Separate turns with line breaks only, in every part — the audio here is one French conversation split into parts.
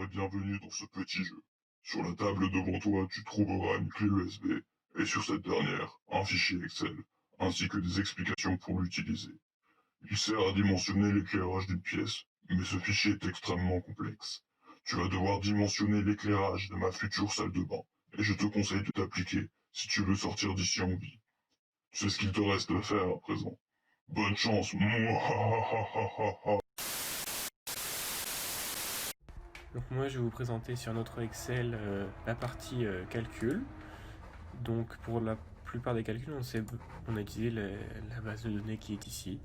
bonjour et bienvenue dans ce petit jeu. Sur la table devant toi, tu trouveras une clé USB et sur cette dernière, un fichier Excel, ainsi que des explications pour l'utiliser. Il sert à dimensionner l'éclairage d'une pièce, mais ce fichier est extrêmement complexe. Tu vas devoir dimensionner l'éclairage de ma future salle de bain, et je te conseille de t'appliquer si tu veux sortir d'ici en vie. Tu sais ce qu'il te reste à faire à présent. Bonne chance, mouahahaha.
Donc moi je vais vous présenter sur notre Excel la partie calcul. Donc pour la plupart des calculs on a utilisé la base de données qui est ici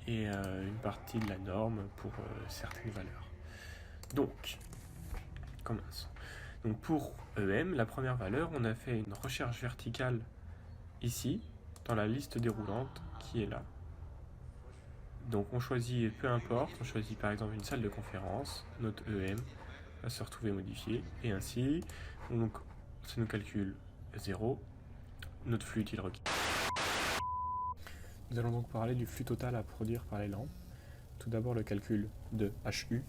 et une partie de la norme pour certaines valeurs. Donc commençons. Donc pour EM, la première valeur, on a fait une recherche verticale ici dans la liste déroulante qui est là. Donc on choisit peu importe, on choisit par exemple une salle de conférence, notre EM va se retrouver modifié, et ainsi, donc ça nous calcule 0, notre flux est-il requis. Nous allons donc parler du flux total à produire par les lampes. Tout d'abord le calcul de HU.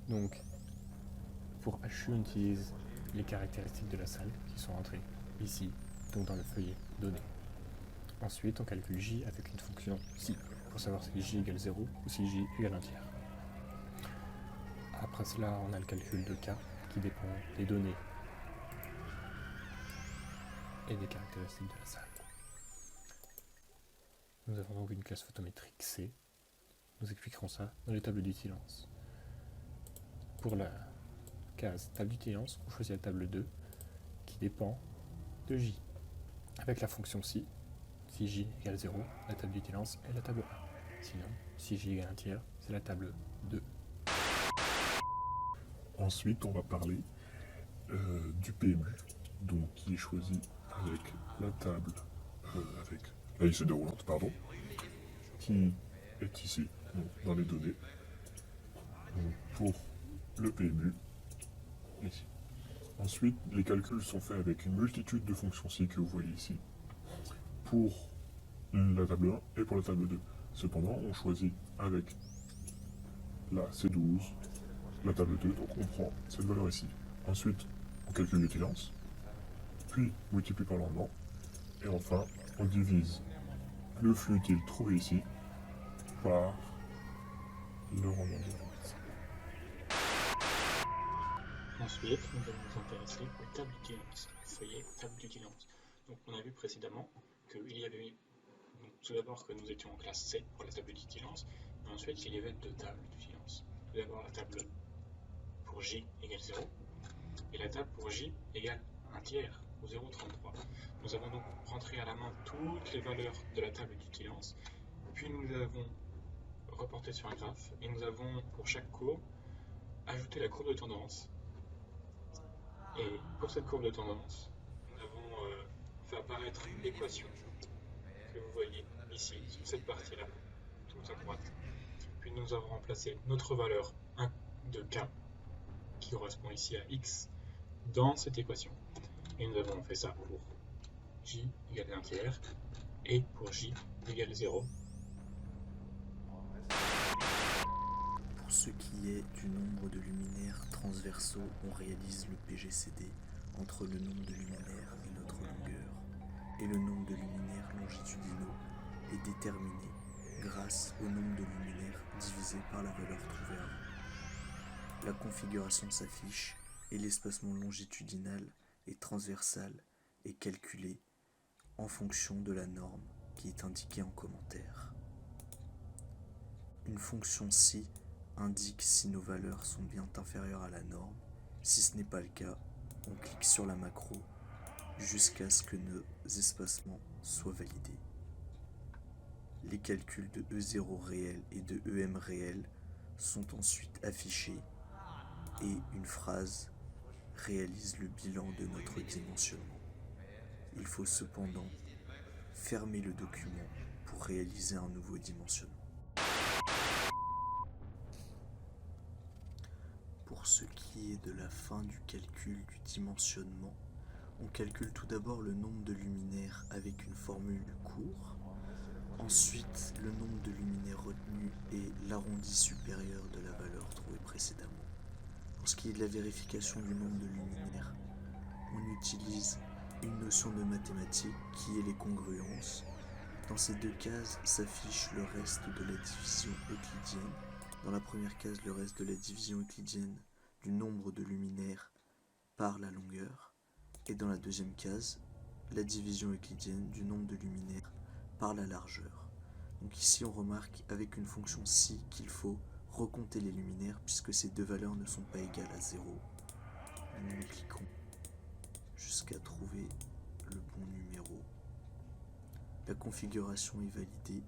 Donc pour HU on utilise les caractéristiques de la salle qui sont rentrées ici, donc dans le feuillet donné. Ensuite on calcule J avec une fonction si, pour savoir si J égale 0 ou si J égale 1 tiers. Après cela, on a le calcul de K qui dépend des données et des caractéristiques de la salle. Nous avons donc une classe photométrique C. Nous expliquerons ça dans les tables d'utilance. Pour la case table d'utilance, on choisit la table 2 qui dépend de J. Avec la fonction si J égale 0, la table d'utilance est la table 1. Sinon, si J égale 1 tiers, c'est la table 2.
Ensuite, on va parler du PMU, donc qui est choisi avec la table, avec la liste déroulante, pardon, qui est ici, donc, dans les données, donc, pour le PMU, ici. Ensuite, les calculs sont faits avec une multitude de fonctions ci que vous voyez ici, pour la table 1 et pour la table 2. Cependant, on choisit avec la C12, la table 2, donc on prend cette valeur ici. Ensuite, on calcule l'utilance, puis multiplie par le rendement, et enfin, on divise le flux utile trouvé ici par le rendement de l'entreprise.
Ensuite, nous allons nous intéresser aux tables d'utilance, au feuillet table d'utilance. Donc on a vu précédemment qu'il y avait donc, tout d'abord que nous étions en classe C pour la table d'utilance, et ensuite il y avait deux tables d'utilance. Tout d'abord la table pour J égale 0, et la table pour J égale 1 tiers, ou 0,33. Nous avons donc rentré à la main toutes les valeurs de la table d'utilance, puis nous avons reporté sur un graphe, et nous avons pour chaque courbe ajouté la courbe de tendance. Et pour cette courbe de tendance, nous avons fait apparaître l'équation que vous voyez ici, sur cette partie-là, tout à droite. Puis nous avons remplacé notre valeur 1 de K, qui correspond ici à X, dans cette équation. Et nous avons fait ça pour J égale 1 tiers et pour J égale 0.
Pour ce qui est du nombre de luminaires transversaux, on réalise le PGCD entre le nombre de luminaires et notre longueur. Et le nombre de luminaires longitudinaux est déterminé grâce au nombre de luminaires divisé par la valeur trouvée avant. La configuration s'affiche et l'espacement longitudinal et transversal est calculé en fonction de la norme qui est indiquée en commentaire. Une fonction si indique si nos valeurs sont bien inférieures à la norme. Si ce n'est pas le cas, on clique sur la macro jusqu'à ce que nos espacements soient validés. Les calculs de E0 réel et de EM réel sont ensuite affichés et une phrase réalise le bilan de notre dimensionnement. Il faut cependant fermer le document pour réaliser un nouveau dimensionnement. Pour ce qui est de la fin du calcul du dimensionnement, on calcule tout d'abord le nombre de luminaires avec une formule court. Ensuite, le nombre de luminaires retenus est l'arrondi supérieur de la valeur trouvée précédemment. Pour ce qui est de la vérification du nombre de luminaires, on utilise une notion de mathématiques qui est les congruences. Dans ces deux cases s'affiche le reste de la division euclidienne. Dans la première case, le reste de la division euclidienne du nombre de luminaires par la longueur. Et dans la deuxième case, la division euclidienne du nombre de luminaires par la largeur. Donc ici on remarque avec une fonction si qu'il faut recompter les luminaires puisque ces deux valeurs ne sont pas égales à 0. Nous cliquons jusqu'à trouver le bon numéro. La configuration est validée